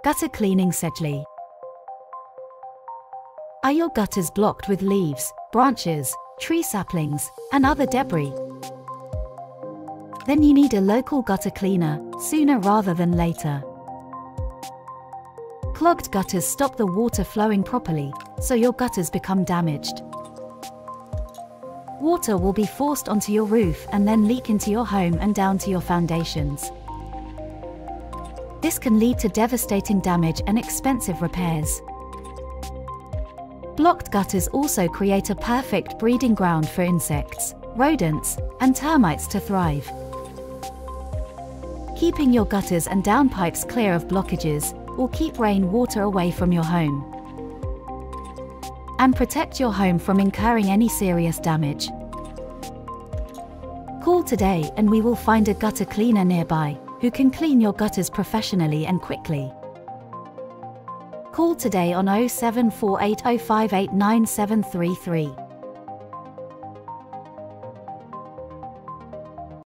Gutter cleaning Sedgley. Are your gutters blocked with leaves, branches, tree saplings, and other debris? Then you need a local gutter cleaner, sooner rather than later. Clogged gutters stop the water flowing properly, so your gutters become damaged. Water will be forced onto your roof and then leak into your home and down to your foundations. This can lead to devastating damage and expensive repairs. Blocked gutters also create a perfect breeding ground for insects, rodents, and termites to thrive. Keeping your gutters and downpipes clear of blockages will keep rain water away from your home and protect your home from incurring any serious damage. Call today and we will find a gutter cleaner nearby who can clean your gutters professionally and quickly. Call today on 07480589733.